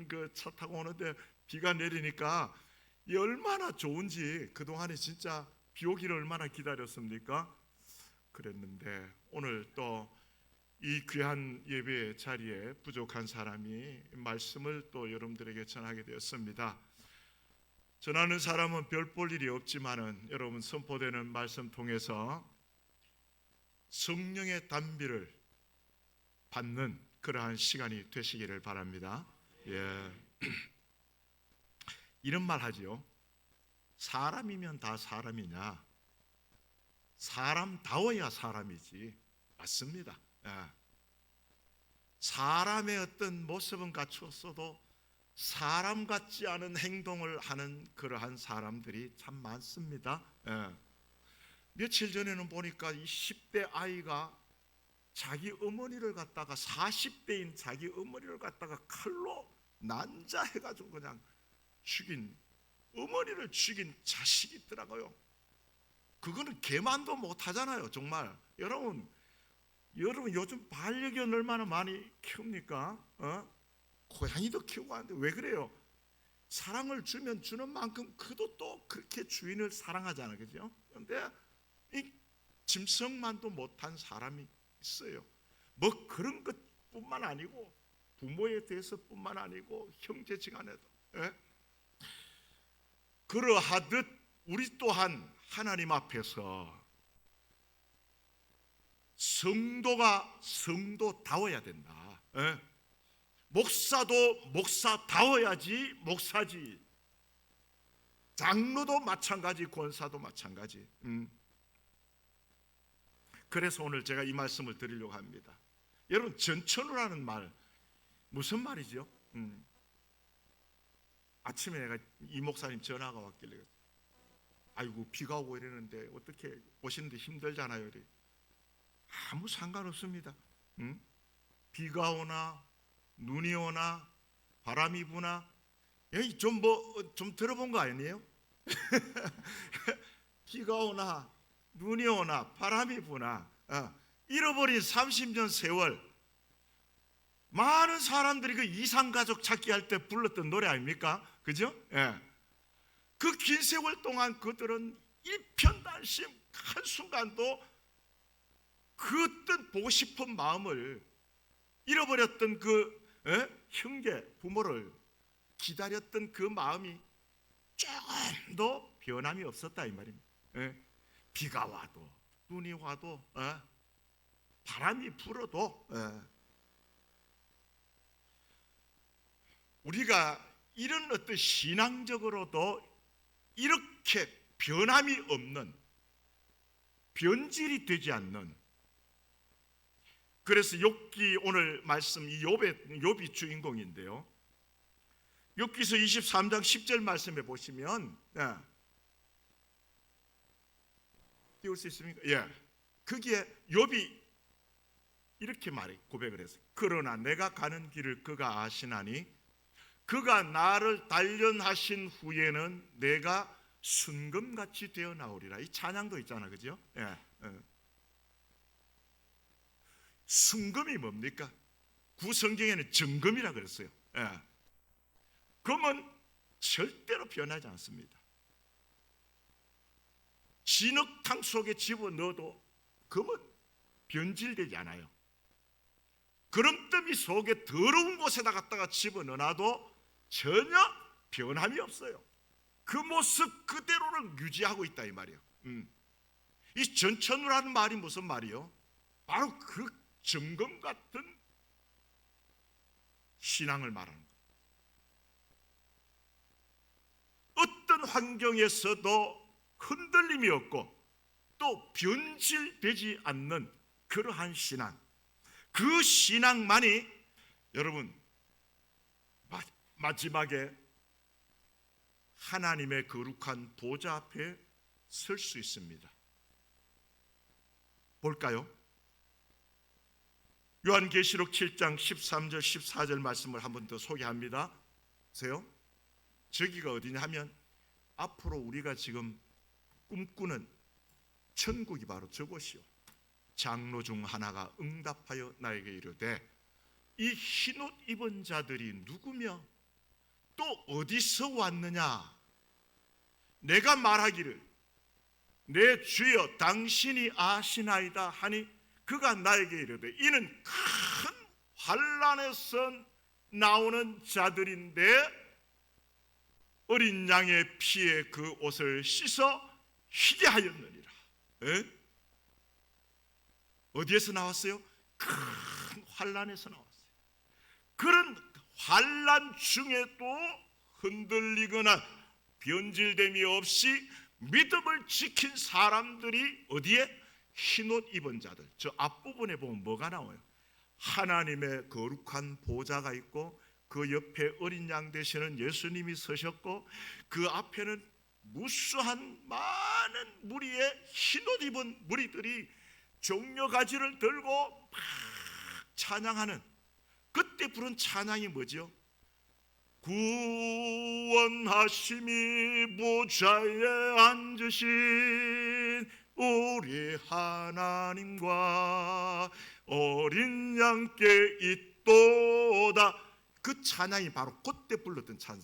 그 차 타고 오는데 비가 내리니까 이 얼마나 좋은지, 그동안에 진짜 비 오기를 얼마나 기다렸습니까? 그랬는데 오늘 또 이 귀한 예배 자리에 부족한 사람이 말씀을 또 여러분들에게 전하게 되었습니다. 전하는 사람은 별 볼 일이 없지만은 여러분 선포되는 말씀 통해서 성령의 단비를 받는 그러한 시간이 되시기를 바랍니다. 예. 이런 말 하지요. 사람이면 다 사람이냐? 사람다워야 사람이지. 맞습니다. 예. 사람의 어떤 모습은 갖추었어도 사람 같지 않은 행동을 하는 그러한 사람들이 참 많습니다. 예. 며칠 전에는 보니까 이 10대 아이가 자기 어머니를 갖다가 40대인 자기 어머니를 갖다가 칼로 난자해가지고 그냥 죽인, 어머니를 죽인 자식이 있더라고요. 그거는 개만도 못하잖아요. 정말 여러분 요즘 반려견 얼마나 많이 키웁니까? 고양이도 키우고 하는데 왜 그래요? 사랑을 주면 주는 만큼 그도 또 그렇게 주인을 사랑하잖아요. 그죠? 그런데 이 짐승만도 못한 사람이 있어요. 뭐 그런 것뿐만 아니고 부모에 대해서뿐만 아니고 형제지간에도. 예? 그러하듯 우리 또한 하나님 앞에서 성도가 성도다워야 된다. 예? 목사도 목사다워야지 목사지. 장로도 마찬가지, 권사도 마찬가지. 그래서 오늘 제가 이 말씀을 드리려고 합니다. 여러분, 전천후라는 말 무슨 말이죠? 아침에 내가 이 목사님 전화가 왔길래 아이고 비가 오고 이러는데 어떻게 오시는데 힘들잖아요. 이래. 아무 상관없습니다. 비가 오나 눈이 오나 바람이 부나 여기 좀 들어본 거 아니에요? 비가 오나 눈이 오나 바람이 부나 잃어버린 30년 세월, 많은 사람들이 그 이상가족 찾기 할 때 불렀던 노래 아닙니까? 그죠? 예. 그 긴 세월 동안 그들은 일편단심 한순간도 그 어떤 보고 싶은 마음을 잃어버렸던 그 형제 부모를 기다렸던 그 마음이 조금도 변함이 없었다 이 말입니다. 비가 와도 눈이 와도 바람이 불어도 우리가 이런 어떤 신앙적으로도 이렇게 변함이 없는, 변질이 되지 않는, 그래서 욥기 오늘 말씀 이 욥이 주인공인데요. 욥기서 23장 10절 말씀에 보시면 띄울 수 있습니까? 예. 거기에 욥이 이렇게 고백을 했어요. 그러나 내가 가는 길을 그가 아시나니 그가 나를 단련하신 후에는 내가 순금같이 되어 나오리라. 이 찬양도 있잖아, 그죠? 예. 순금이 뭡니까? 구성경에는 정금이라 그랬어요. 예. 금은 절대로 변하지 않습니다. 진흙탕 속에 집어넣어도 금은 변질되지 않아요. 그름더미 속에 더러운 곳에다 갖다가 집어넣어놔도 전혀 변함이 없어요. 그 모습 그대로를 유지하고 있다 이 말이에요. 이 전천후라는 말이 무슨 말이요? 바로 그 정금 같은 신앙을 말하는 거예요. 어떤 환경에서도 흔들림이 없고 또 변질되지 않는 그러한 신앙, 그 신앙만이 여러분 마지막에 하나님의 거룩한 보좌 앞에 설 수 있습니다. 볼까요? 요한계시록 7장 13절 14절 말씀을 한 번 더 소개합니다. 보세요. 저기가 어디냐 하면 앞으로 우리가 지금 꿈꾸는 천국이 바로 저곳이요. 장로 중 하나가 응답하여 나에게 이르되 이 흰옷 입은 자들이 누구며 또 어디서 왔느냐? 내가 말하기를 내 주여 당신이 아시나이다 하니 그가 나에게 이르되 이는 큰 환난에서 나오는 자들인데 어린 양의 피에 그 옷을 씻어 희게 하였느니라. 어디에서 나왔어요? 큰 환난에서 나왔어요. 그런 환난 중에도 흔들리거나 변질됨이 없이 믿음을 지킨 사람들이 어디에? 흰옷 입은 자들. 저 앞부분에 보면 뭐가 나와요? 하나님의 거룩한 보좌가 있고 그 옆에 어린 양 되시는 예수님이 서셨고 그 앞에는 무수한 많은 무리의 흰옷 입은 무리들이 종려가지를 들고 막 찬양하는, 그때 부른 찬양이 뭐죠? 구원하심이 보좌에 앉으신 우리 하나님과 어린 양께 있도다. 그 찬양이 바로 그때 불렀던 찬양.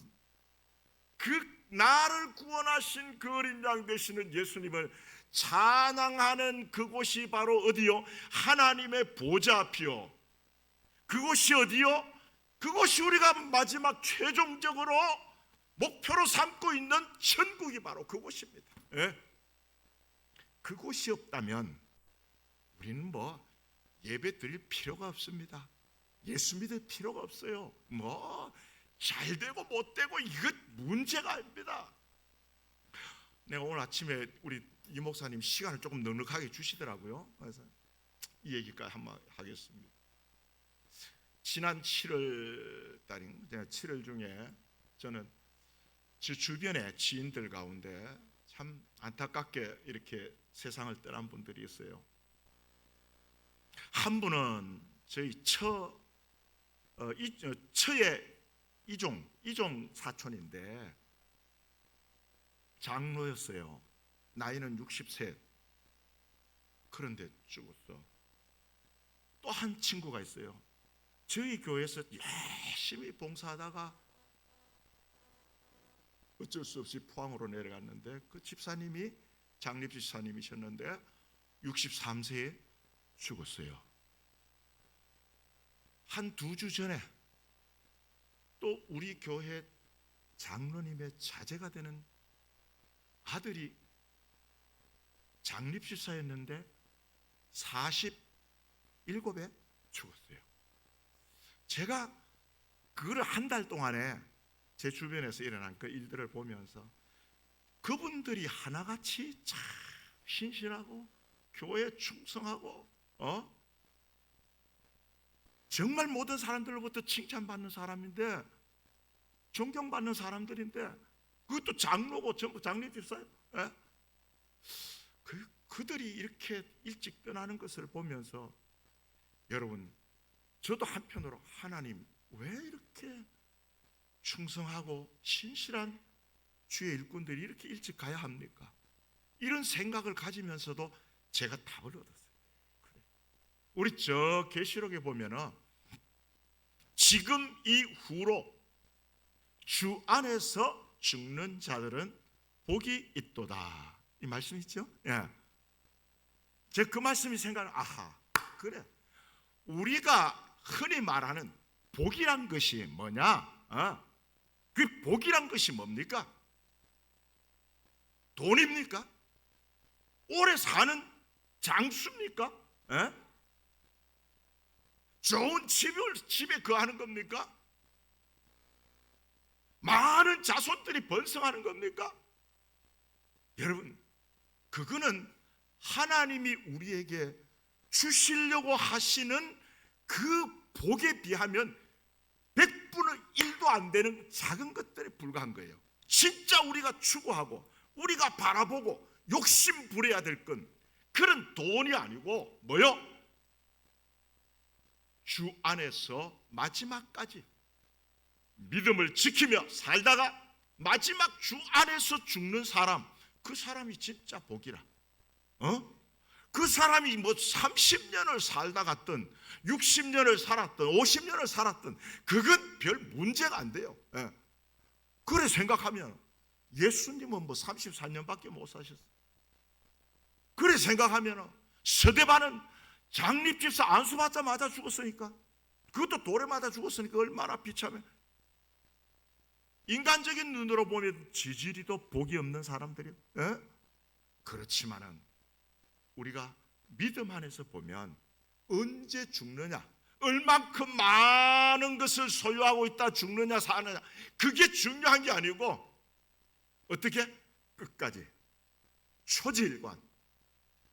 그 나를 구원하신 그 어린 양 되시는 예수님을 찬양하는 그곳이 바로 어디요? 하나님의 보좌 앞이요. 그곳이 어디요? 그곳이 우리가 마지막 최종적으로 목표로 삼고 있는 천국이 바로 그곳입니다. 그곳이 없다면 우리는 예배 드릴 필요가 없습니다. 예수 믿을 필요가 없어요. 잘 되고 못 되고 이것 문제가 아닙니다. 내가 오늘 아침에 우리 이 목사님 시간을 조금 넉넉하게 주시더라고요. 그래서 이 얘기까지 한번 하겠습니다. 지난 7월 달인 7월 중에 저는 제 주변의 지인들 가운데 참 안타깝게 이렇게 세상을 떠난 분들이 있어요. 한 분은 저희 처의 이종 사촌인데 장로였어요. 나이는 60세. 그런데 죽었어. 또 한 친구가 있어요. 저희 교회에서 열심히 봉사하다가 어쩔 수 없이 포항으로 내려갔는데 그 집사님이 장립집사님이셨는데 63세에 죽었어요. 한 2주 전에 또 우리 교회 장로님의 자제가 되는 아들이 장립집사였는데 47에 죽었어요. 제가 그걸 한 달 동안에 제 주변에서 일어난 그 일들을 보면서 그분들이 하나같이 참 신실하고 교회에 충성하고 정말 모든 사람들로부터 칭찬받는 사람인데 존경받는 사람들인데 그것도 장로고 전부 장립집사예요. 그들이 이렇게 일찍 떠나는 것을 보면서 여러분, 저도 한편으로 하나님 왜 이렇게 충성하고 신실한 주의 일꾼들이 이렇게 일찍 가야 합니까? 이런 생각을 가지면서도 제가 답을 얻었어요. 우리 저 계시록에 보면은 지금 이후로 주 안에서 죽는 자들은 복이 있도다. 이 말씀 있죠? 제가 그 말씀이 아하, 그래. 우리가 흔히 말하는 복이란 것이 뭐냐? 그 복이란 것이 뭡니까? 돈입니까? 오래 사는 장수입니까? 좋은 집에 거하는 겁니까? 많은 자손들이 번성하는 겁니까? 여러분, 그거는 하나님이 우리에게 주시려고 하시는 그 복에 비하면 100분의 1도 안 되는 작은 것들에 불과한 거예요. 진짜 우리가 추구하고 우리가 바라보고 욕심 부려야 될 건 그런 돈이 아니고 뭐요? 주 안에서 마지막까지 믿음을 지키며 살다가 마지막 주 안에서 죽는 사람, 그 사람이 진짜 복이라. 그 사람이 30년을 살다 갔든 60년을 살았든 50년을 살았든 그건 별 문제가 안 돼요. 그래 생각하면 예수님은 뭐 34년밖에 못 사셨어요. 그래 생각하면 서대반은 장립집사 안수받자 맞아 죽었으니까, 그것도 돌에 맞아 죽었으니까 얼마나 비참해. 인간적인 눈으로 보면 지지리도 복이 없는 사람들이요. 그렇지만은 우리가 믿음 안에서 보면 언제 죽느냐, 얼만큼 많은 것을 소유하고 있다 죽느냐 사느냐, 그게 중요한 게 아니고 어떻게 끝까지 초지일관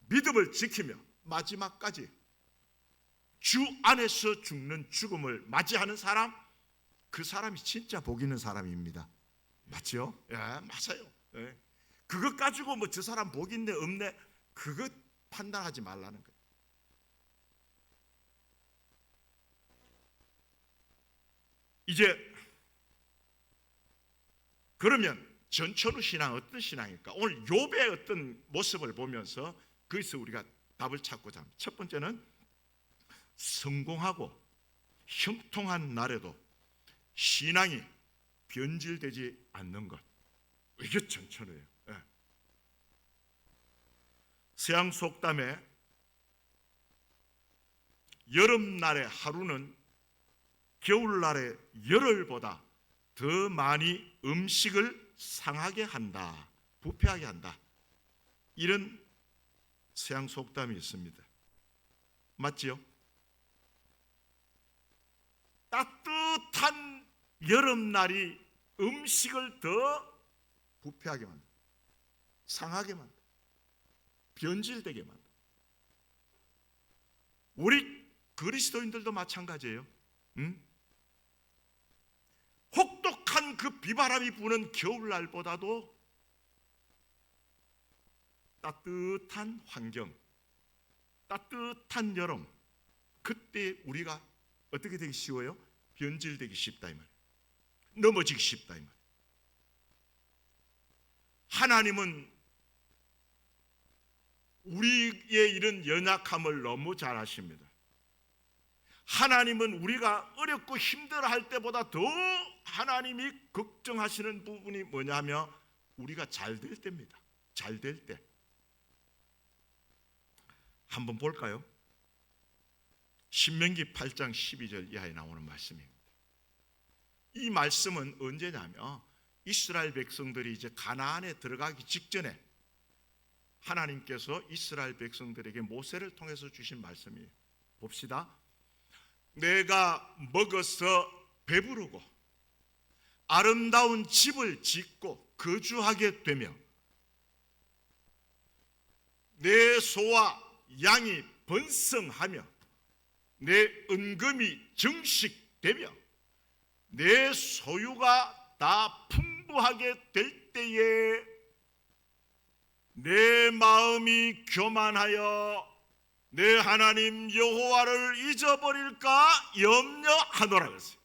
믿음을 지키며 마지막까지 주 안에서 죽는 죽음을 맞이하는 사람, 그 사람이 진짜 복 있는 사람입니다. 맞죠? 예, 맞아요. 예. 그것 가지고 뭐 저 사람 복 있네 없네 그것 판단하지 말라는 거예요. 이제 그러면 전천후 신앙 어떤 신앙일까? 오늘 욥의 어떤 모습을 보면서 거기서 우리가 답을 찾고자 합니다. 첫 번째는 성공하고 형통한 날에도 신앙이 변질되지 않는 것, 이게 전천후예요. 서양 속담에 여름날의 하루는 겨울날의 열흘보다 더 많이 음식을 상하게 한다, 부패하게 한다, 이런 서양 속담이 있습니다. 맞지요? 따뜻한 여름날이 음식을 더 부패하게 만든다, 상하게 만든다, 변질되게 만든다. 우리 그리스도인들도 마찬가지예요. 혹독한 그 비바람이 부는 겨울날보다도 따뜻한 환경, 따뜻한 여름, 그때 우리가 어떻게 되기 쉬워요? 변질되기 쉽다 이 말이에요. 넘어지기 쉽다 이 말이에요. 하나님은 우리의 이런 연약함을 너무 잘 아십니다. 하나님은 우리가 어렵고 힘들어할 때보다 더 하나님이 걱정하시는 부분이 뭐냐면 우리가 잘 될 때입니다. 잘 될 때. 한번 볼까요? 신명기 8장 12절 이하에 나오는 말씀입니다. 이 말씀은 언제냐면 이스라엘 백성들이 이제 가나안에 들어가기 직전에 하나님께서 이스라엘 백성들에게 모세를 통해서 주신 말씀이에요. 봅시다. 내가 먹어서 배부르고 아름다운 집을 짓고 거주하게 되며 내 소와 양이 번성하며 내 은금이 정식되며 내 소유가 다 풍부하게 될 때에 내 마음이 교만하여 내 하나님 여호와를 잊어버릴까 염려하노라 그랬어요.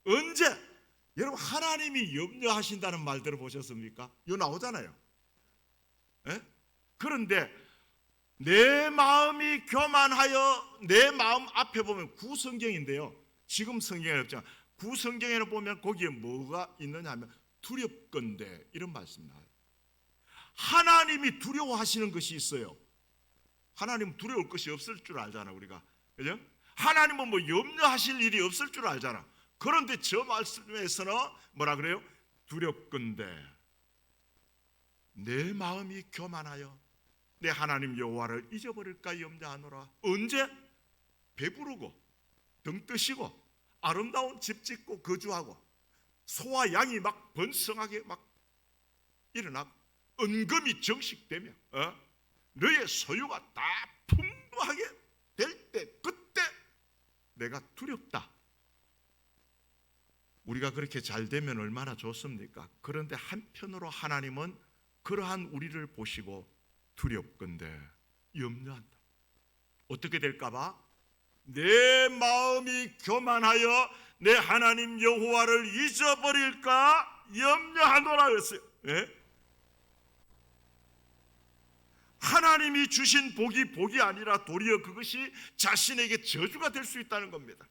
언제? 여러분 하나님이 염려하신다는 말 들어보셨습니까? 이거 나오잖아요. 에? 그런데 내 마음이 교만하여, 내 마음 앞에 보면 구성경인데요, 지금 성경에는 없지만 구성경에는 보면 거기에 뭐가 있느냐 하면 두렵건대 이런 말씀 나와요. 하나님이 두려워하시는 것이 있어요. 하나님은 두려울 것이 없을 줄 알잖아 우리가, 그죠? 하나님은 뭐 염려하실 일이 없을 줄 알잖아. 그런데 저 말씀에서는 뭐라 그래요? 두렵건대 내 마음이 교만하여 내 하나님 여호와를 잊어버릴까 염려하노라. 언제? 배부르고 등 뜨시고 아름다운 집 짓고 거주하고 소와 양이 막 번성하게 막 일어나고 은금이 정식되며 너의 소유가 다 풍부하게 될 때, 그때 내가 두렵다. 우리가 그렇게 잘 되면 얼마나 좋습니까? 그런데 한편으로 하나님은 그러한 우리를 보시고 두렵건대 염려한다. 어떻게 될까봐? 내 마음이 교만하여 내 하나님 여호와를 잊어버릴까 염려하노라 그랬어요. 예? 하나님이 주신 복이 아니라 도리어 그것이 자신에게 저주가 될 수 있다는 겁니다.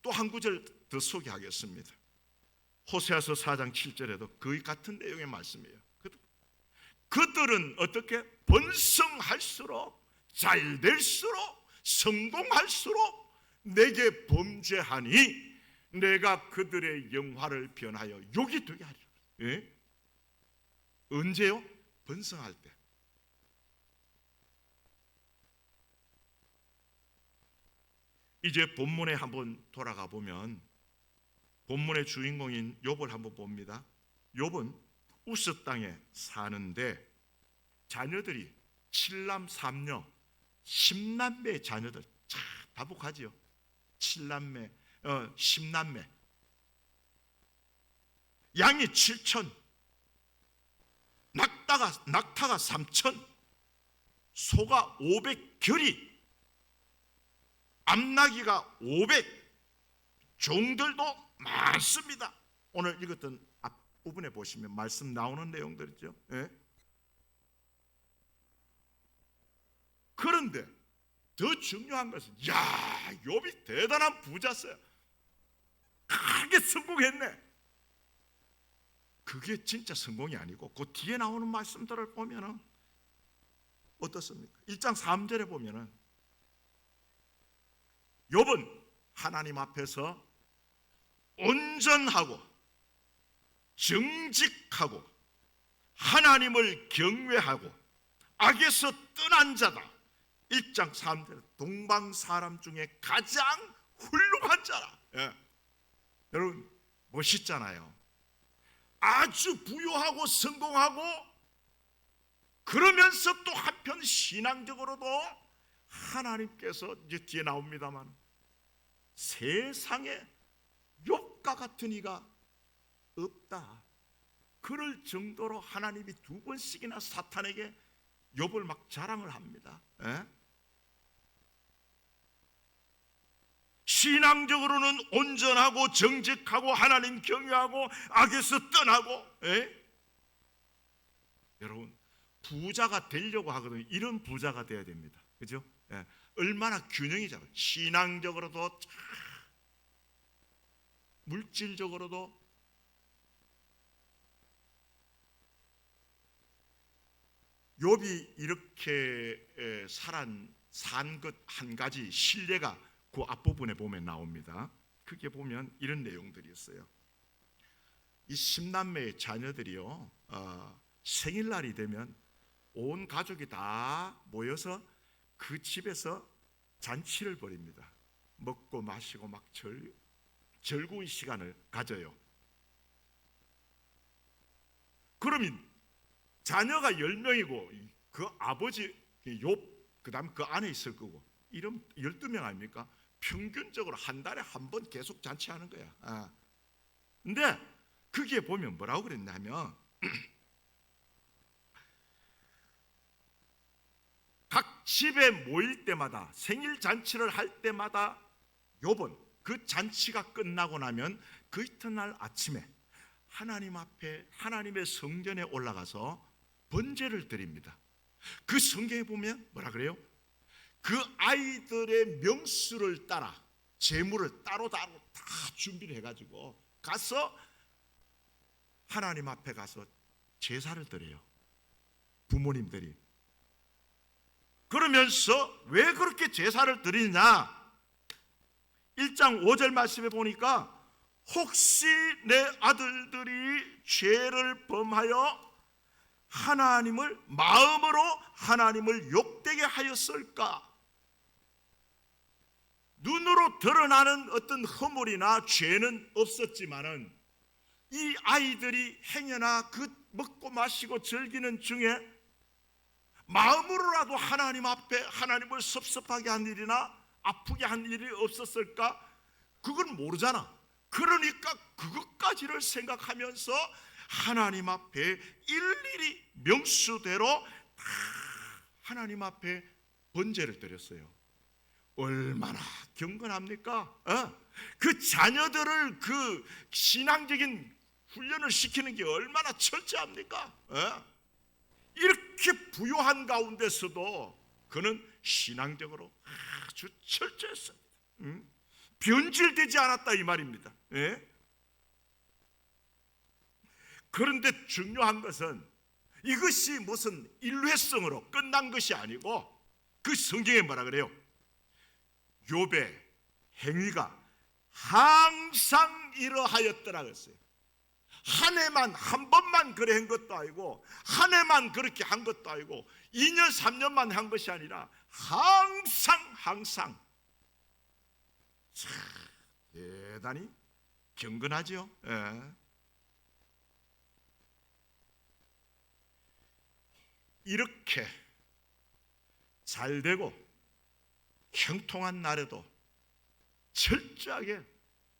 또 한 구절 더 소개하겠습니다. 호세아서 4장 7절에도 거의 같은 내용의 말씀이에요. 그들은 어떻게 번성할수록 잘 될수록 성공할수록 내게 범죄하니 내가 그들의 영화를 변하여 욕이 되게 하리라. 예? 언제요? 번성할 때. 이제 본문에 한번 돌아가 보면 본문의 주인공인 욥을 한번 봅니다. 욥은 우스 땅에 사는데 자녀들이 7남 3녀 10남매의 자녀들 참 다복하지요. 7남매 10남매 양이 7천 낙타가 3천 소가 500결이 암나기가 500 종들도 많습니다. 오늘 읽었던 앞부분에 보시면 말씀 나오는 내용들이죠. 예? 그런데 더 중요한 것은 욥이 대단한 부자였어요. 크게 성공했네. 그게 진짜 성공이 아니고 그 뒤에 나오는 말씀들을 보면은 어떻습니까? 1장 3절에 보면은 욥은 하나님 앞에서 온전하고 정직하고 하나님을 경외하고 악에서 떠난 자다. 1장 3절 동방 사람 중에 가장 훌륭한 자라. 예. 여러분 멋있잖아요. 아주 부유하고 성공하고 그러면서 또 한편 신앙적으로도 하나님께서 이제 뒤에 나옵니다만 세상에 욥과 같은 이가 없다. 그럴 정도로 하나님이 2번씩이나 사탄에게 욥을 막 자랑을 합니다. 에? 신앙적으로는 온전하고 정직하고 하나님 경외하고 악에서 떠나고 에? 여러분 부자가 되려고 하거든요. 이런 부자가 돼야 됩니다. 그죠? 예. 얼마나 균형이 잘 신앙적으로도 물질적으로도 욥이 이렇게 산 것 한 가지 신뢰가 그 앞부분에 보면 나옵니다. 크게 보면 이런 내용들이 있어요. 이 10남매의 자녀들이요 생일날이 되면 온 가족이 다 모여서 그 집에서 잔치를 벌입니다. 먹고 마시고 막 즐거운 시간을 가져요. 그러면 자녀가 10명이고 그 아버지 욥 그다음 그 안에 있을 거고 이런 12명 아닙니까? 평균적으로 한 달에 한 번 계속 잔치하는 거야. 근데 거기에 보면 뭐라고 그랬냐면 각 집에 모일 때마다 생일 잔치를 할 때마다 욥은 그 잔치가 끝나고 나면 그 이튿날 아침에 하나님 앞에 하나님의 성전에 올라가서 번제를 드립니다. 그 성경에 보면 뭐라 그래요? 그 아이들의 명수를 따라 제물을 따로 다 준비를 해가지고 가서 하나님 앞에 가서 제사를 드려요. 부모님들이. 그러면서 왜 그렇게 제사를 드리냐? 1장 5절 말씀에 보니까 혹시 내 아들들이 죄를 범하여 하나님을 마음으로 하나님을 욕되게 하였을까? 눈으로 드러나는 어떤 허물이나 죄는 없었지만은 이 아이들이 행여나 그 먹고 마시고 즐기는 중에 마음으로라도 하나님 앞에 하나님을 섭섭하게 한 일이나 아프게 한 일이 없었을까? 그건 모르잖아. 그러니까 그것까지를 생각하면서 하나님 앞에 일일이 명수대로 다 하나님 앞에 번제를 드렸어요. 얼마나 경건합니까? 그 자녀들을 그 신앙적인 훈련을 시키는 게 얼마나 철저합니까? 이렇게 부유한 가운데서도 그는 신앙적으로 아주 철저했습니다. 변질되지 않았다 이 말입니다. 예? 그런데 중요한 것은 이것이 무슨 일회성으로 끝난 것이 아니고 그 성경에 뭐라 그래요? 욥의 행위가 항상 이러하였더라 그랬어요. 한 해만 한 번만 그래 한 것도 아니고 한 해만 그렇게 한 것도 아니고 2년 3년만 한 것이 아니라 항상 참 대단히 경건하죠. 예. 이렇게 잘되고 형통한 날에도 철저하게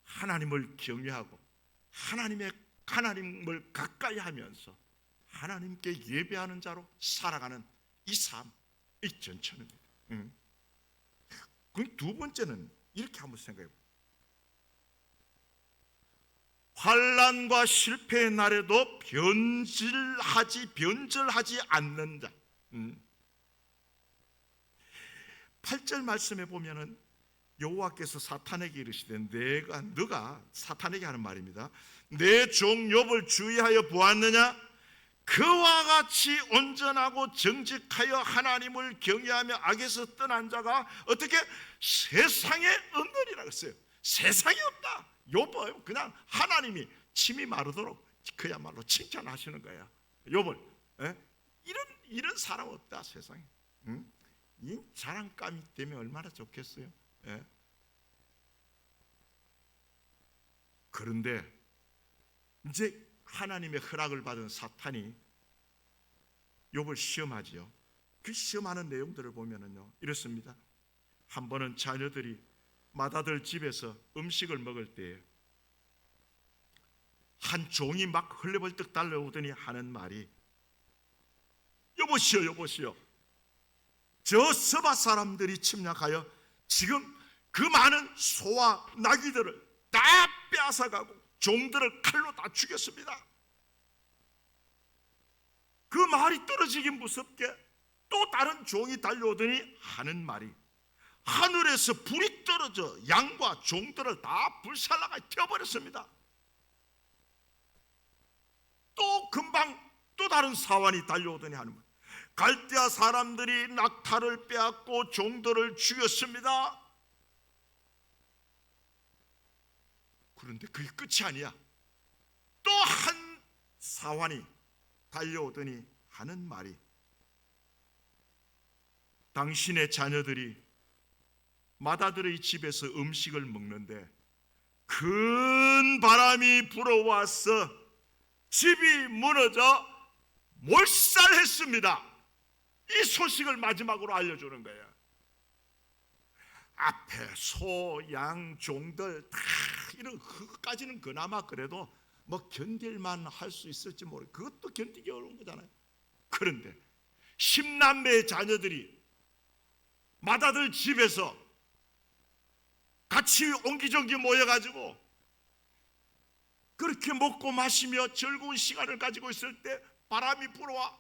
하나님을 경외하고 하나님을 가까이 하면서 하나님께 예배하는 자로 살아가는 이 삶, 이 전천입니다. 그럼 두 번째는 이렇게 한번 생각해 보세요. 환난과 실패의 날에도 변절하지 않는 자. 8절 말씀에 보면은 여호와께서 사탄에게 이르시되 너가 사탄에게 하는 말입니다. 내 종 욥을 주의하여 보았느냐? 그와 같이 온전하고 정직하여 하나님을 경외하며 악에서 떠난 자가 어떻게 세상에 없느니라 그랬어요. 세상에 없다. 욥은 그냥 하나님이 침이 마르도록 그야말로 칭찬하시는 거야. 욥을 이런 사람 없다 세상에. 이 자랑감이 되면 얼마나 좋겠어요. 예? 그런데 이제 하나님의 허락을 받은 사탄이 욥을 시험하지요. 그 시험하는 내용들을 보면은요 이렇습니다. 한 번은 자녀들이 맏아들 집에서 음식을 먹을 때에 한 종이 막 헐레벌떡 달려오더니 하는 말이 여보시오 저 서바 사람들이 침략하여 지금 그 많은 소와 나귀들을 다 빼앗아가고 종들을 칼로 다 죽였습니다. 그 말이 떨어지긴 무섭게 또 다른 종이 달려오더니 하는 말이 하늘에서 불이 떨어져 양과 종들을 다 불살라가 튀어버렸습니다. 또 금방 또 다른 사환이 달려오더니 하는 말 갈대아 사람들이 낙타를 빼앗고 종들을 죽였습니다. 그런데 그게 끝이 아니야. 또 한 사환이 달려오더니 하는 말이 당신의 자녀들이 맏아들의 집에서 음식을 먹는데 큰 바람이 불어와서 집이 무너져 몰살했습니다. 이 소식을 마지막으로 알려주는 거예요. 앞에 소, 양, 종들 다 이런 그것까지는 그나마 그래도 뭐 견딜만 할 수 있을지 모르겠어요. 그것도 견디기 어려운 거잖아요. 그런데 10남매의 자녀들이 맏아들 집에서 같이 옹기종기 모여가지고 그렇게 먹고 마시며 즐거운 시간을 가지고 있을 때 바람이 불어와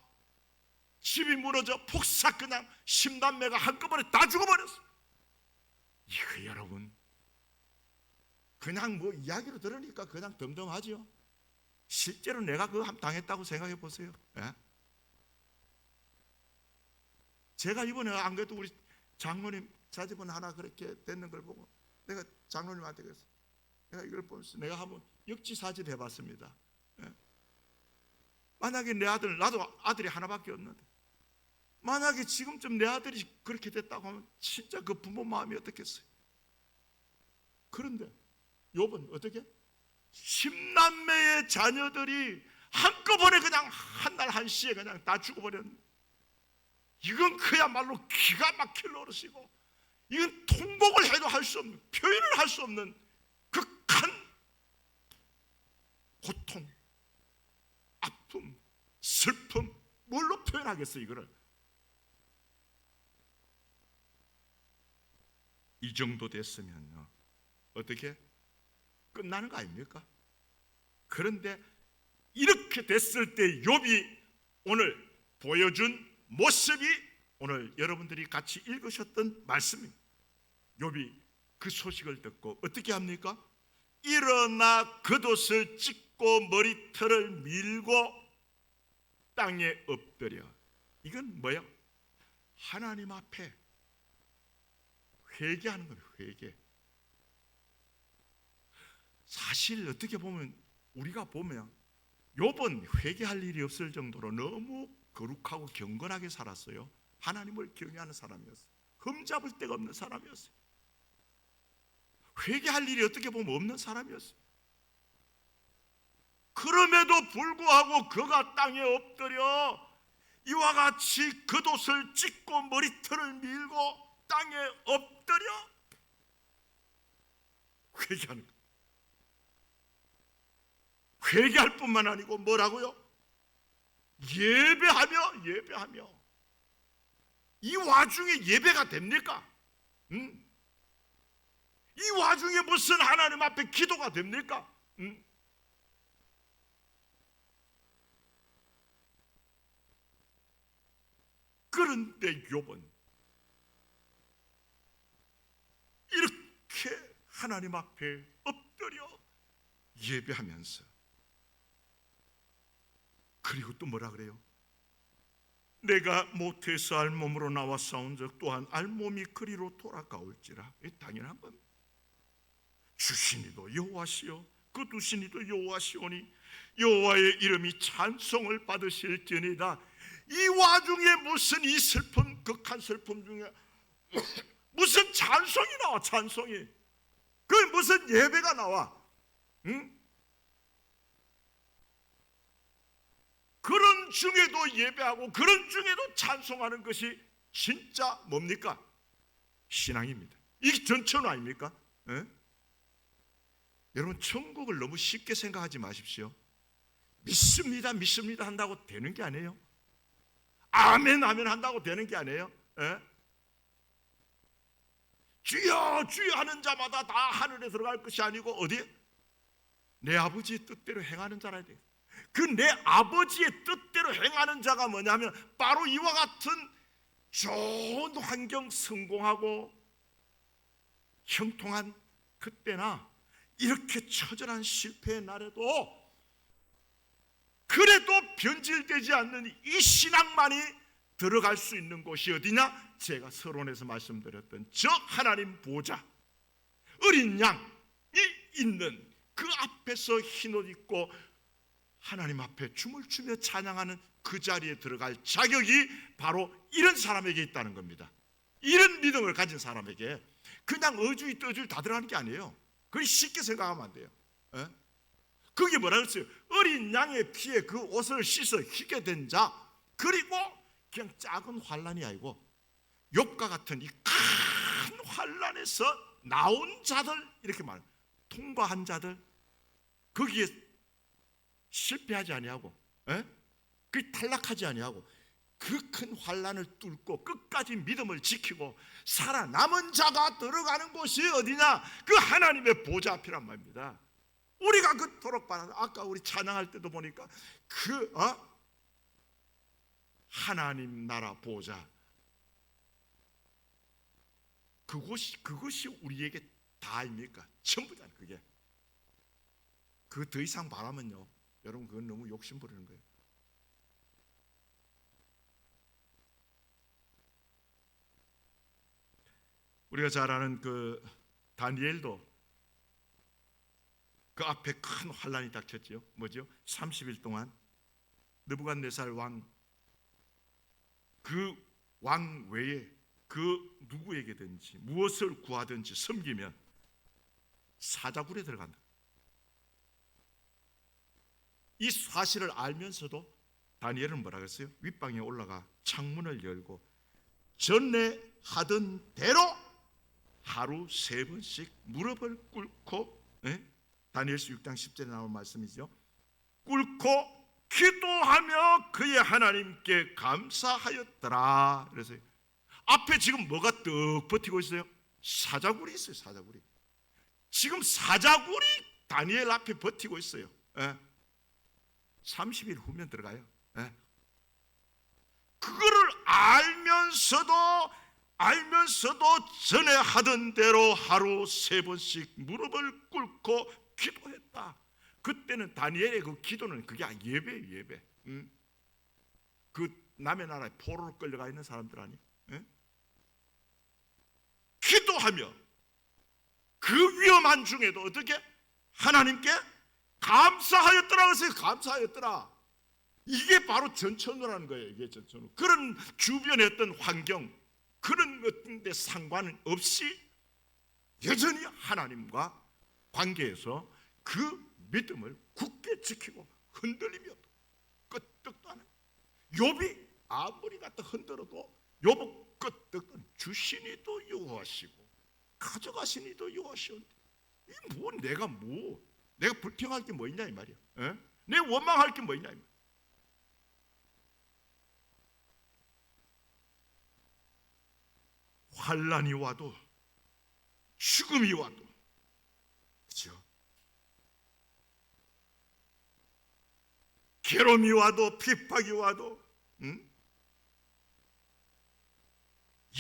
집이 무너져 폭삭 그냥 10남매가 한꺼번에 다 죽어버렸어. 이거 여러분 그냥 뭐 이야기로 들으니까 그냥 덤덤하죠. 실제로 내가 그거 당했다고 생각해 보세요. 예? 제가 이번에 안 그래도 우리 장로님 자제분 하나 그렇게 됐는 걸 보고 내가 장로님한테 그랬어요. 내가 이걸 보면서 내가 한번 역지사지를 해봤습니다. 예? 만약에 내 아들, 나도 아들이 하나밖에 없는데 만약에 지금쯤 내 아들이 그렇게 됐다고 하면 진짜 그 부모 마음이 어떻겠어요? 그런데 욥은 어떻게? 10남매의 자녀들이 한꺼번에 그냥 한날 한시에 그냥 다 죽어버렸는데 이건 그야말로 기가 막힐 노릇이고 이건 통곡을 해도 할 수 없는, 표현을 할 수 없는 극한 고통, 아픔, 슬픔, 뭘로 표현하겠어요 이거를? 이 정도 됐으면요 어떻게? 끝나는 거 아닙니까? 그런데 이렇게 됐을 때 욥이 오늘 보여준 모습이 오늘 여러분들이 같이 읽으셨던 말씀입니다. 욥이 그 소식을 듣고 어떻게 합니까? 일어나 겉옷을 찢고 머리털을 밀고 땅에 엎드려. 이건 뭐야? 하나님 앞에 회개하는 거예요. 회개. 사실 어떻게 보면 우리가 보면 욥은 회개할 일이 없을 정도로 너무 거룩하고 경건하게 살았어요. 하나님을 경외하는 사람이었어요. 흠잡을 데가 없는 사람이었어요. 회개할 일이 어떻게 보면 없는 사람이었어요. 그럼에도 불구하고 그가 땅에 엎드려 이와 같이 겉옷을 찢고 머리털을 밀고 땅에 엎드려 회개하는 거예요. 회개할 뿐만 아니고 뭐라고요? 예배하며 이 와중에 예배가 됩니까? 이 와중에 무슨 하나님 앞에 기도가 됩니까? 그런데 욥은 이렇게 하나님 앞에 엎드려 예배하면서, 그리고 또 뭐라 그래요? 내가 모태에서 알몸으로 나와 싸운 적 또한 알몸이 그리로 돌아가올지라. 당연한 겁니다. 주시니도 여호와시요 그 두시니도 여호와시오니 여호와의 이름이 찬송을 받으실지니이다. 이 와중에 무슨 이 슬픔, 극한 슬픔 중에 무슨 찬송이 나와? 찬송이. 그 무슨 예배가 나와? 그런 중에도 예배하고 그런 중에도 찬송하는 것이 진짜 뭡니까? 신앙입니다. 이게 전천후 아닙니까? 여러분, 천국을 너무 쉽게 생각하지 마십시오. 믿습니다 한다고 되는 게 아니에요. 아멘 한다고 되는 게 아니에요. 주여 주여 하는 자마다 다 하늘에 들어갈 것이 아니고 어디? 내 아버지의 뜻대로 행하는 자라 돼요. 그 내 아버지의 뜻대로 행하는 자가 뭐냐면 바로 이와 같은 좋은 환경, 성공하고 형통한 그때나 이렇게 처절한 실패의 날에도 그래도 변질되지 않는 이 신앙만이 들어갈 수 있는 곳이 어디냐? 제가 서론에서 말씀드렸던 저 하나님 보좌, 어린 양이 있는 그 앞에서 흰옷 입고 하나님 앞에 춤을 추며 찬양하는 그 자리에 들어갈 자격이 바로 이런 사람에게 있다는 겁니다. 이런 믿음을 가진 사람에게. 그냥 어주이 떠주이 다 들어가는 게 아니에요. 그걸 쉽게 생각하면 안 돼요. 그게 뭐라 그랬어요? 어린 양의 피에 그 옷을 씻어 희게 된 자, 그리고 그냥 작은 환란이 아니고 욥과 같은 이 큰 환란에서 나온 자들, 이렇게 말해요. 통과한 자들, 거기에 실패하지 아니하고, 그 탈락하지 아니하고 그 큰 환란을 뚫고 끝까지 믿음을 지키고 살아남은 자가 들어가는 곳이 어디냐? 그 하나님의 보좌 앞이란 말입니다. 우리가 그토록 바라는, 아까 우리 찬양할 때도 보니까 그 하나님 나라 보좌, 그것이 우리에게 다입니까? 전부잖아요. 그게 그 더 이상 바라면요, 여러분, 그건 너무 욕심 부리는 거예요. 우리가 잘 아는 그 다니엘도 그 앞에 큰 환란이 닥쳤죠. 뭐죠? 30일 동안 느부갓네살 왕, 그 왕 외에 그 누구에게든지 무엇을 구하든지 섬기면 사자굴에 들어간다. 이 사실을 알면서도 다니엘은 뭐라 그랬어요? 윗방에 올라가 창문을 열고 전에 하던 대로 하루 3번씩 무릎을 꿇고, 다니엘서 6장 10절에 나온 말씀이죠. 꿇고 기도하며 그의 하나님께 감사하였더라. 그래서 앞에 지금 뭐가 떡 버티고 있어요? 사자굴이 있어요. 사자굴이. 지금 사자굴이 다니엘 앞에 버티고 있어요. 30일 후면 들어가요. 그거를 알면서도 알면서도 전에 하던 대로 하루 3번씩 무릎을 꿇고 기도했다. 그때는 다니엘의 그 기도는 그게 예배예요, 예배. 응? 그 남의 나라에 포로로 끌려가 있는 사람들 아니? 응? 기도하며 그 위험한 중에도 어떻게 하나님께 감사하였더라. 그래서 감사하였더라. 이게 바로 전천후라는 거예요. 이게 전천후. 그런 주변의 어떤 환경, 그런 어떤 데 상관없이 여전히 하나님과 관계에서 그 믿음을 굳게 지키고 흔들림이 없고 끄떡도 안 해요. 욥이 아무리 갖다 흔들어도 욥은 끄떡은 주시니도 여호와시고 가져가시니도 여호와시온데 이 뭐 내가 불평할 게 뭐 있냐 이 말이야. 에? 내 원망할 게 뭐 있냐 이 말이야. 환난이 와도 죽음이 와도 그렇죠? 괴로움이 와도 핍박이 와도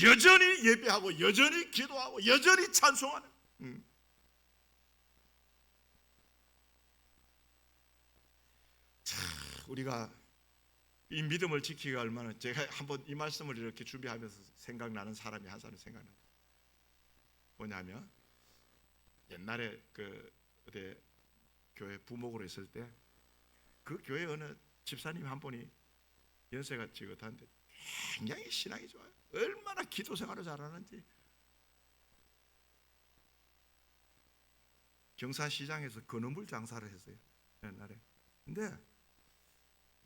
여전히 예배하고 여전히 기도하고 여전히 찬송하는 자, 우리가 이 믿음을 지키기가 얼마나, 제가 한번 이 말씀을 이렇게 준비하면서 생각나는 사람이 한 사람 생각나요. 뭐냐면 옛날에 그 어디 교회 부목으로 있을 때 그 교회 어느 집사님 한 분이 연세가 지긋한데 굉장히 신앙이 좋아요. 얼마나 기도 생활을 잘하는지. 경산시장에서 건어물 장사를 했어요 옛날에. 근데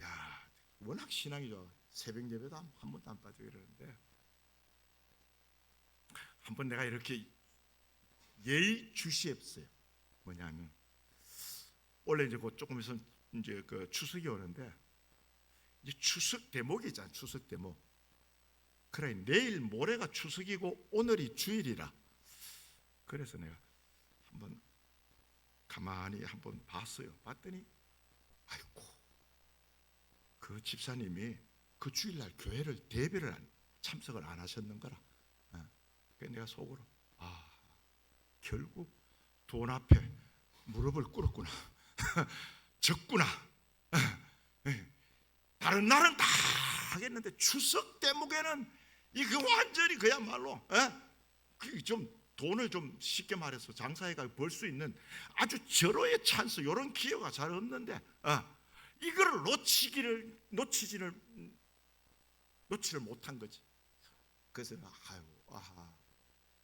야 워낙 신앙이 좋아. 새벽 예배도 한 번도 안 빠지고 이러는데 한 번 내가 이렇게 예의주시했어요. 뭐냐면 원래 이제 곧 조금 있으면 이제 그 추석이 오는데 이제 추석 대목이 있잖아. 추석 대목. 그래 내일 모레가 추석이고 오늘이 주일이라. 그래서 내가 한번 가만히 한번 봤어요. 봤더니 아이고 그 집사님이 그 주일날 교회를 대비를 참석을 안 하셨는 거라. 그래서 내가 속으로 결국 돈 앞에 무릎을 꿇었구나. 졌구나. 다른 날은 다 하겠는데 추석 대목에는 이거 완전히 그야말로 좀 돈을 좀 쉽게 말해서 장사해가 벌 수 있는 아주 절호의 찬스, 이런 기회가 잘 없는데 이거를 놓치지를 못한 거지. 그래서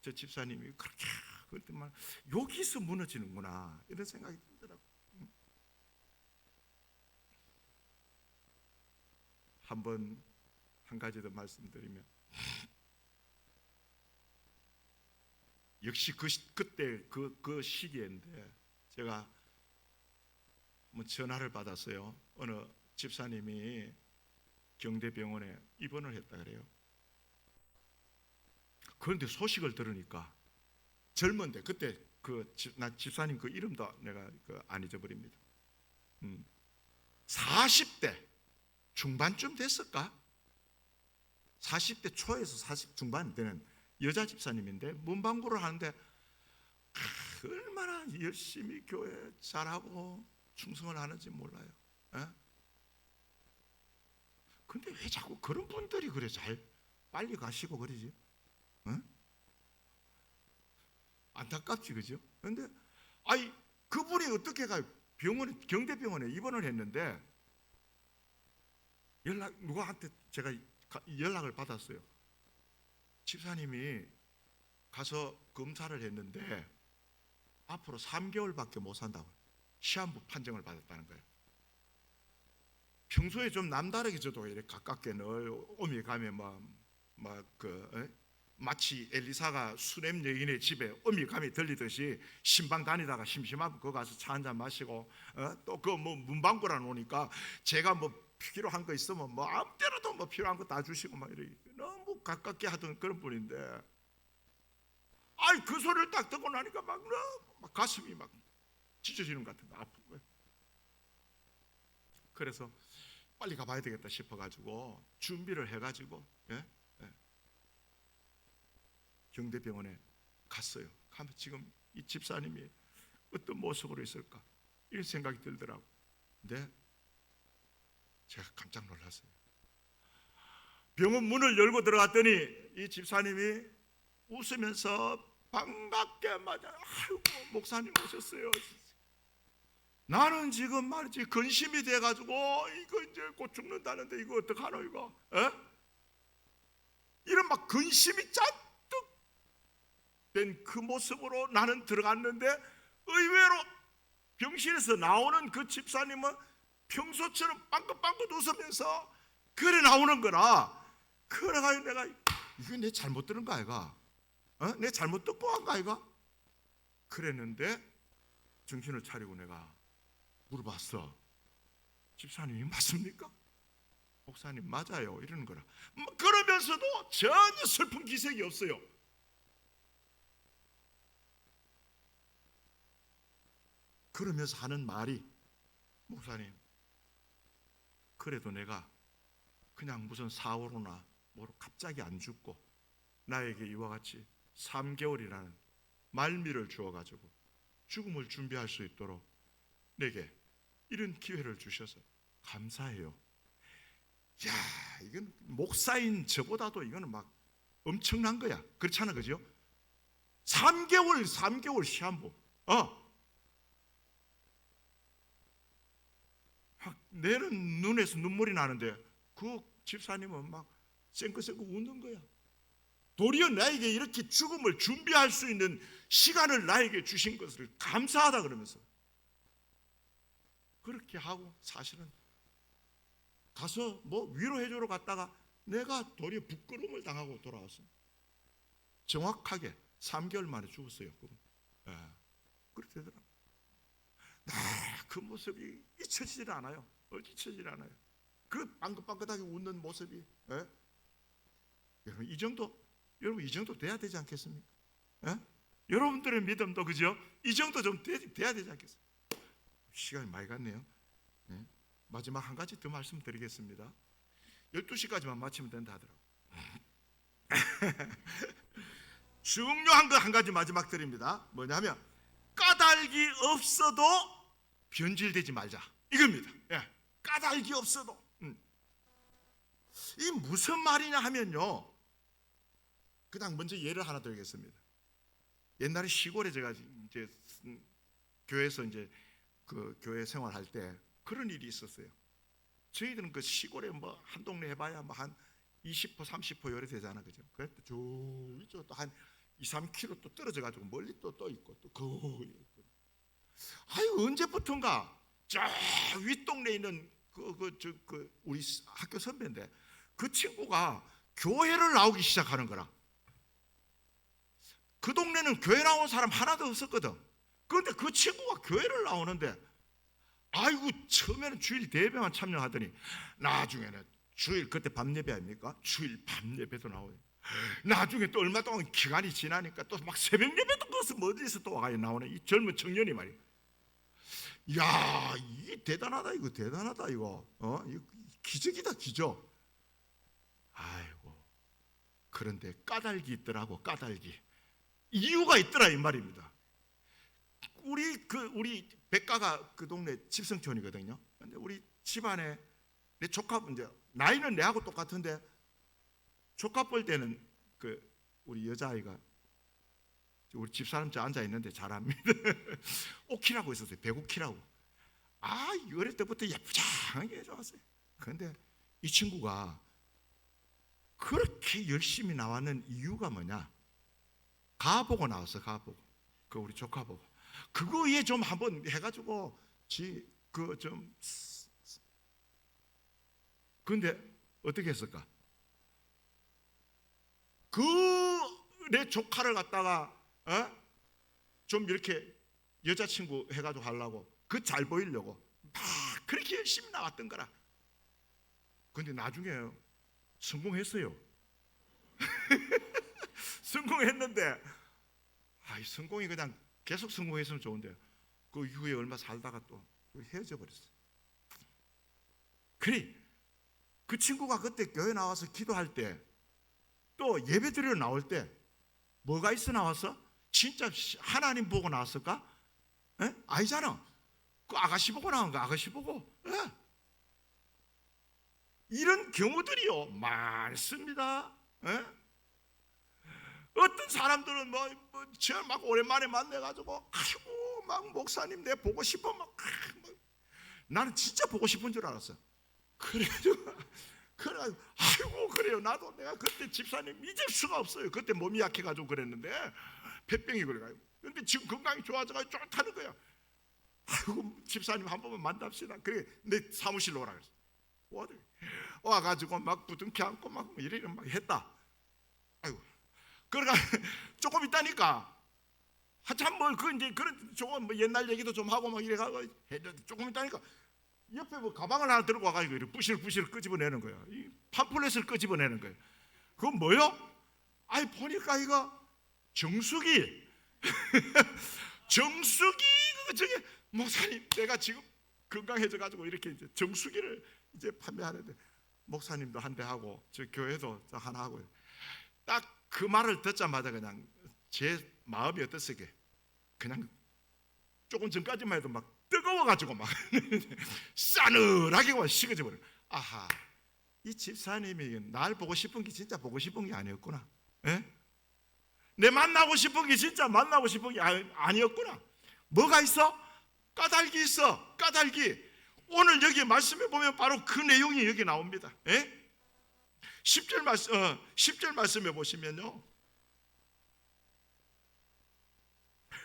저 집사님이 그렇게 그랬더만 여기서 무너지는구나 이런 생각이 들더라고. 한 가지 더 말씀드리면 역시 그때 그 시기인데 제가 뭐 전화를 받았어요. 어느 집사님이 경대병원에 입원을 했다 그래요. 그런데 소식을 들으니까 젊은데 그때 나 집사님 그 이름도 내가 안 잊어버립니다. 40대 중반쯤 됐을까? 40대 초에서 40 중반 되는 여자 집사님인데 문방구를 하는데 얼마나 열심히 교회 잘하고 충성을 하는지 몰라요. 근데 왜 자꾸 그런 분들이 그래 잘 빨리 가시고 그러지? 안타깝지, 그죠? 그런데 그분이 어떻게 가요? 경대병원에 입원을 했는데 누구한테 제가 연락을 받았어요. 집사님이 가서 검사를 했는데 앞으로 3개월밖에 못 산다고 시한부 판정을 받았다는 거예요. 평소에 좀 남다르게 저도 이렇게 가깝게 늘 오미 가면 마치 엘리사가 수냄 여인의 집에 오미 감이 들리듯이 신방 다니다가 심심하면 거기 가서 차 한잔 마시고 또 그 뭐 문방구라 놓으니까 제가 뭐 필요한 거 있으면 뭐 아무 때라도 뭐 필요한 거 다 주시고 막 이렇게 너무 가깝게 하던 그런 분인데 그 소리를 딱 듣고 나니까 막 가슴이 막 찢어지는 것 같은 거 아픈 거예요. 그래서 빨리 가봐야 되겠다 싶어가지고 준비를 해가지고 경대병원에 갔어요. 가면 지금 이 집사님이 어떤 모습으로 있을까 이런 생각이 들더라고. 근데 제가 깜짝 놀랐어요. 병원 문을 열고 들어갔더니 이 집사님이 웃으면서 반갑게 맞아. 아이고 목사님 오셨어요. 나는 지금 말이지 근심이 돼가지고 이거 이제 곧 죽는다는데 이거 어떡하노 이거? 에? 이런 막 근심이 잔뜩 된 그 모습으로 나는 들어갔는데 의외로 병실에서 나오는 그 집사님은 평소처럼 빵긋빵긋 웃으면서 그래 나오는 거라. 그래가 내가 이거 내 잘못 들은 거 아이가? 내 잘못 듣고 한 거 아이가? 그랬는데 정신을 차리고 내가 물어봤어. 집사님이 맞습니까? 목사님 맞아요 이러는 거라. 그러면서도 전혀 슬픈 기색이 없어요. 그러면서 하는 말이 목사님 그래도 내가 그냥 무슨 사고로나 뭐로 갑자기 안 죽고 나에게 이와 같이 3개월이라는 말미를 주어가지고 죽음을 준비할 수 있도록 내게 이런 기회를 주셔서 감사해요. 야, 이건 목사인 저보다도 이거는 막 엄청난 거야. 그렇잖아, 그죠? 3개월 시한부. 내는 눈에서 눈물이 나는데 그 집사님은 막 쌩긋쌩긋 웃는 거야. 도리어 나에게 이렇게 죽음을 준비할 수 있는 시간을 나에게 주신 것을 감사하다 그러면서 그렇게 하고 사실은 가서 뭐 위로해 주러 갔다가 내가 도리어 부끄러움을 당하고 돌아왔습니다. 정확하게 3개월 만에 죽었어요. 그렇게 되더라고요. 그 모습이 잊혀지질 않아요. 잊혀지질 않아요. 그 빵긋빵긋하게 웃는 모습이. 여러분 이 정도 돼야 되지 않겠습니까? 여러분들의 믿음도 그죠? 이 정도 좀 돼야 되지 않겠습니까? 시간이 많이 갔네요. 마지막 한 가지 더 말씀드리겠습니다. 12시까지만 마치면 된다 하더라고요. 중요한 거 한 가지 마지막 드립니다. 뭐냐면 까닭이 없어도 변질되지 말자 이겁니다. 까닭이 없어도. 이 무슨 말이냐 하면요, 그냥 먼저 예를 하나 드리겠습니다. 옛날에 시골에 제가 이제 교회에서 이제 그 교회 생활할 때 그런 일이 있었어요. 저희들은 그 시골에 뭐 한 동네 해봐야 뭐 한 20% 30% 요래 되잖아, 그죠? 그래서 이쪽 또 한 2, 3km 또 떨어져 가지고 멀리 또 있고 또 있고. 아유 언제부턴가 저 윗동네에 있는 우리 학교 선배인데 그 친구가 교회를 나오기 시작하는 거라. 그 동네는 교회 나온 사람 하나도 없었거든. 그런데 그 친구가 교회를 나오는데 아이고 처음에는 주일 예배만 참여하더니 나중에는 주일 그때 밤 예배 아닙니까? 주일 밤 예배도 나오요. 나중에 또 얼마 동안 기간이 지나니까 또 막 새벽 예배도 거기서 멀리서 또 와가 나오네. 이 젊은 청년이 말이야. 야, 이게 대단하다 이거 대단하다 이거. 이거 기적이다 기적. 아이고 그런데 까닭이 있더라고. 까닭이 이유가 있더라 이 말입니다. 우리 백가가 그 동네 집성촌이거든요. 근데 우리 집안에 내 조카 이제 나이는 내하고 똑같은데 조카 볼 때는 그 우리 여자아이가 우리 집사람 저 앉아 있는데 잘합니다. 오키라고 있었어요. 배구키라고. 어릴 때부터 예쁘장하게 해줘왔어요. 그런데 이 친구가 그렇게 열심히 나왔는 이유가 뭐냐? 가보고 나왔어. 가보고. 그 우리 조카 보고. 그거에 좀 한번 해가지고 근데 어떻게 했을까? 내 조카를 갖다가 좀 이렇게 여자친구 해가지고 하려고 그 잘 보이려고 막 그렇게 열심히 나왔던 거라. 근데 나중에 성공했어요. 성공했는데 성공이 그냥 계속 성공했으면 좋은데 그 이후에 얼마 살다가 또 헤어져 버렸어요. 그래 그 친구가 그때 교회 나와서 기도할 때 또 예배 드리러 나올 때 뭐가 있어 나왔어? 진짜 하나님 보고 나왔을까? 에? 아니잖아. 그 아가씨 보고 나온 거 아가씨 보고. 에? 이런 경우들이요 많습니다. 에? 어떤 사람들은 막 오랜만에 만나가지고 아이고 막 목사님 내 보고 싶어 막 나는 진짜 보고 싶은 줄 알았어. 그래가지고 아이고 그래요. 나도 내가 그때 집사님 잊을 수가 없어요. 그때 몸이 약해가지고 그랬는데 폐병이 그래가지고. 근데 지금 건강이 좋아져가지고 좋다는 거야. 아이고 집사님 한 번만 만납시다. 그래 내 사무실로 오라 그랬어. 와가지고 막 부둥켜 안고 막 이래 막 했다. 아이고 그러니까 조금 있다니까 한참 이제 그런 조금 옛날 얘기도 좀 하고 막 이래가지고 조금 있다니까 옆에 가방을 하나 들고 와가지고 이렇게 부실부실 끄집어내는 거야. 이 팜플렛을 끄집어내는 거야. 그건 뭐요? 아이 보니까 이거 정수기 정수기 저게 목사님 내가 지금 건강해져가지고 이렇게 이제 정수기를 이제 판매하는데 목사님도 한 대 하고 저 교회도 하나 하고 딱 그 말을 듣자마자 그냥 제 마음이 어땠어요? 그냥 조금 전까지만 해도 막 뜨거워가지고 막 싸늘하게 식어져 버려. 아하, 이 집사님이 날 보고 싶은 게 진짜 보고 싶은 게 아니었구나. 에? 내 만나고 싶은 게 진짜 만나고 싶은 게 아니었구나. 뭐가 있어? 까닭이 있어. 까닭이. 오늘 여기 말씀해 보면 바로 그 내용이 여기 나옵니다. 에? 10절 말씀해 보시면요.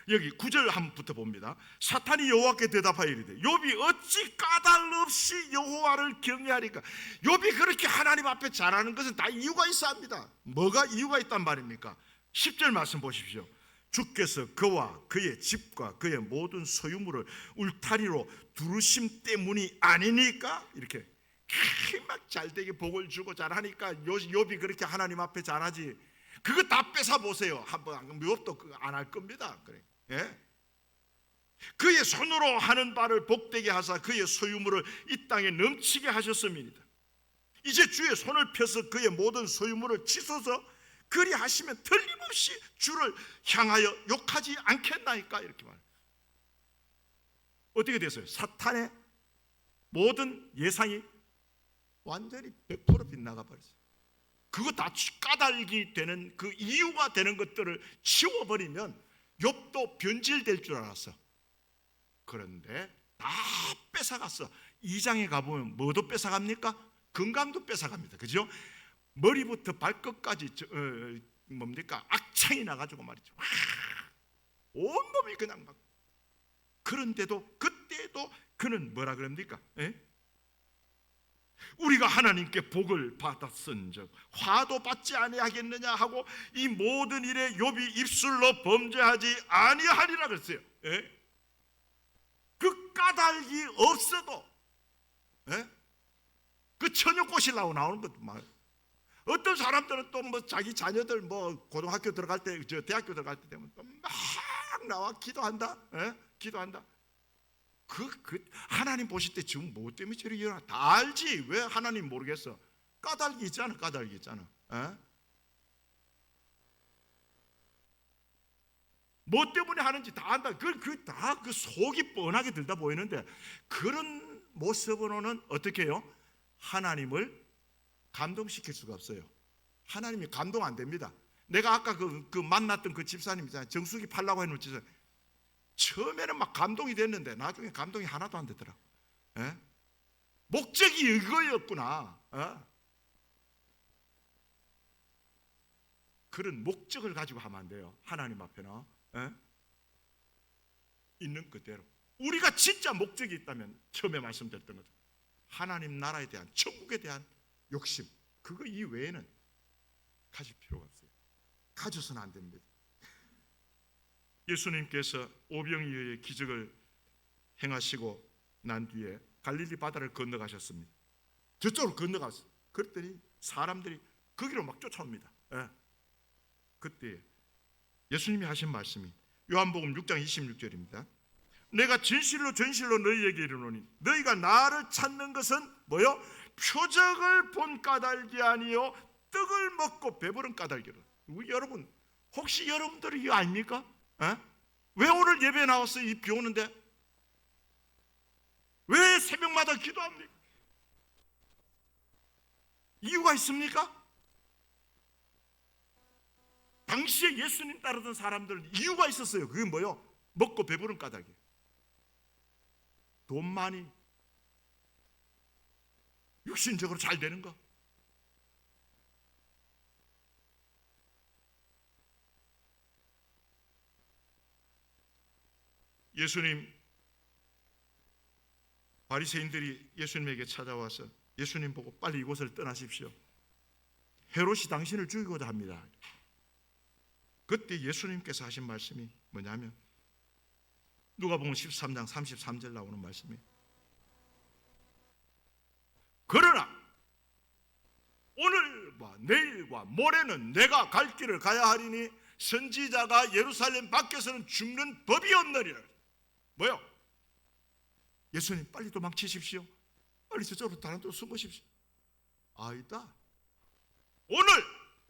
여기 9절 한번부터 봅니다. 사탄이 여호와께 대답하여 이르되 욥이 어찌 까닭 없이 여호와를 경외하리까. 욥이 그렇게 하나님 앞에 잘하는 것은 다 이유가 있어 합니다. 뭐가 이유가 있단 말입니까? 10절 말씀 보십시오. 주께서 그와 그의 집과 그의 모든 소유물을 울타리로 두르심 때문이 아니니까. 이렇게 막 잘되게 복을 주고 잘하니까 욥이 그렇게 하나님 앞에 잘하지. 그거 다 뺏어 보세요. 한번 욥도 안 할 겁니다. 그래. 예? 그의 손으로 하는 바를 복되게 하사 그의 소유물을 이 땅에 넘치게 하셨음이니이다. 이제 주의 손을 펴서 그의 모든 소유물을 치소서. 그리 하시면 틀림없이 주를 향하여 욕하지 않겠나이까. 이렇게 말해요. 어떻게 됐어요? 사탄의 모든 예상이 완전히 100% 빗나가 버렸어요. 그거 다 까닭이 되는 그 이유가 되는 것들을 치워버리면 욥도 변질될 줄 알았어. 그런데 다 뺏어갔어. 2장에 가보면 뭐도 뺏어갑니까? 건강도 뺏어갑니다. 그죠? 머리부터 발끝까지 뭡니까? 악창이 나가지고 말이죠. 온몸이 그냥 막. 그런데도 그때도 그는 뭐라 그럽니까? 에? 우리가 하나님께 복을 받았은즉 화도 받지 아니하겠느냐 하고 이 모든 일에 욥이 입술로 범죄하지 아니하리라 그랬어요. 에? 그 까닭이 없어도 그 처녀꽃이 나오는 것도 말. 어떤 사람들은 또 뭐 자기 자녀들 뭐 고등학교 들어갈 때, 저 대학교 들어갈 때 되면 또 막 나와 기도한다. 기도한다. 하나님 보실 때 지금 뭐 때문에 저리 일어나? 다 알지. 왜 하나님 모르겠어? 까닭이 있잖아. 까닭이 있잖아. 뭐 때문에 하는지 다 안다. 다 그 속이 뻔하게 들다 보이는데 그런 모습으로는 어떻게 해요? 하나님을 감동시킬 수가 없어요. 하나님이 감동 안 됩니다. 내가 아까 그 만났던 그 집사님 있잖아요. 정수기 팔라고 해놓은 집사님. 처음에는 막 감동이 됐는데 나중에 감동이 하나도 안 되더라. 목적이 이거였구나. 그런 목적을 가지고 하면 안 돼요. 하나님 앞에는 있는 그대로. 우리가 진짜 목적이 있다면 처음에 말씀드렸던 거죠. 하나님 나라에 대한, 천국에 대한 욕심, 그거 이외에는 가질 필요가 없어요. 가져서는 안 됩니다. 예수님께서 오병이어의 기적을 행하시고 난 뒤에 갈릴리 바다를 건너가셨습니다. 저쪽으로 건너갔어요. 그랬더니 사람들이 거기로 막 쫓아옵니다. 그때 예수님이 하신 말씀이 요한복음 6장 26절입니다. 내가 진실로 진실로 너희에게 이르노니 너희가 나를 찾는 것은 뭐요? 표적을 본 까닭이 아니요 떡을 먹고 배부른 까닭이라. 여러분, 혹시 여러분들이 이거 아닙니까? 에? 왜 오늘 예배에 나와서 이 비 오는데 왜 새벽마다 기도합니까? 이유가 있습니까? 당시에 예수님 따르던 사람들은 이유가 있었어요. 그게 뭐요? 먹고 배부른 까닭에 돈 많이 육신적으로 잘 되는 거. 예수님, 바리새인들이 예수님에게 찾아와서 예수님 보고 빨리 이곳을 떠나십시오. 헤롯이 당신을 죽이고자 합니다. 그때 예수님께서 하신 말씀이 뭐냐면 누가복음 13장 33절 나오는 말씀이, 그러나 오늘과 내일과 모레는 내가 갈 길을 가야 하리니 선지자가 예루살렘 밖에서는 죽는 법이 없느니라. 뭐요? 예수님 빨리 도망치십시오. 빨리 저쪽으로 다른 데로 숨으십시오. 아니다. 오늘,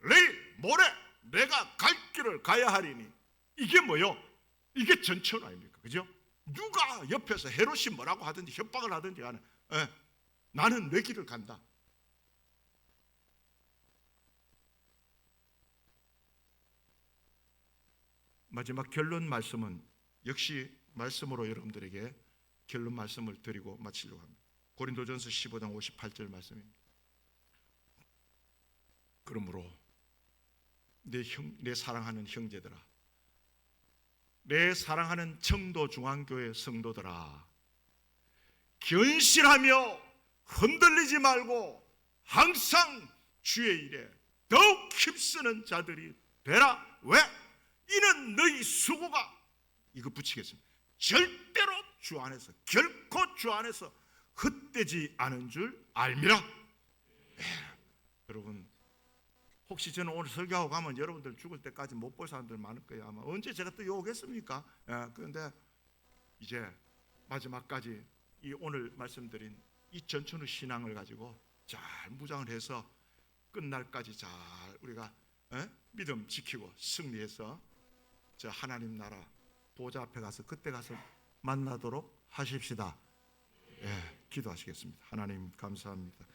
내일, 모레 내가 갈 길을 가야 하리니. 이게 뭐요? 이게 전천 아닙니까? 그죠? 누가 옆에서 헤롯이 뭐라고 하든지 협박을 하든지 간에 나는 내 길을 간다. 마지막 결론 말씀은 역시 말씀으로 여러분들에게 결론 말씀을 드리고 마치려고 합니다. 고린도전서 15장 58절 말씀입니다. 그러므로 내 사랑하는 형제들아, 내 사랑하는 청도 중앙교회 성도들아, 견실하며 흔들리지 말고 항상 주의 일에 더욱 힘쓰는 자들이 되라. 왜? 이는 너희 수고가, 이거 붙이겠습니다, 절대로 주 안에서, 결코 주 안에서 헛되지 않은 줄 알미라. 여러분, 혹시 저는 오늘 설교하고 가면 여러분들 죽을 때까지 못 볼 사람들 많을 거예요. 아마 언제 제가 또 오겠습니까? 그런데 이제 마지막까지 이 오늘 말씀드린 이 전천후 신앙을 가지고 잘 무장을 해서 끝날까지 잘 우리가 믿음 지키고 승리해서 저 하나님 나라 보좌 앞에 가서 그때 가서 만나도록 하십시다. 기도하시겠습니다. 하나님 감사합니다.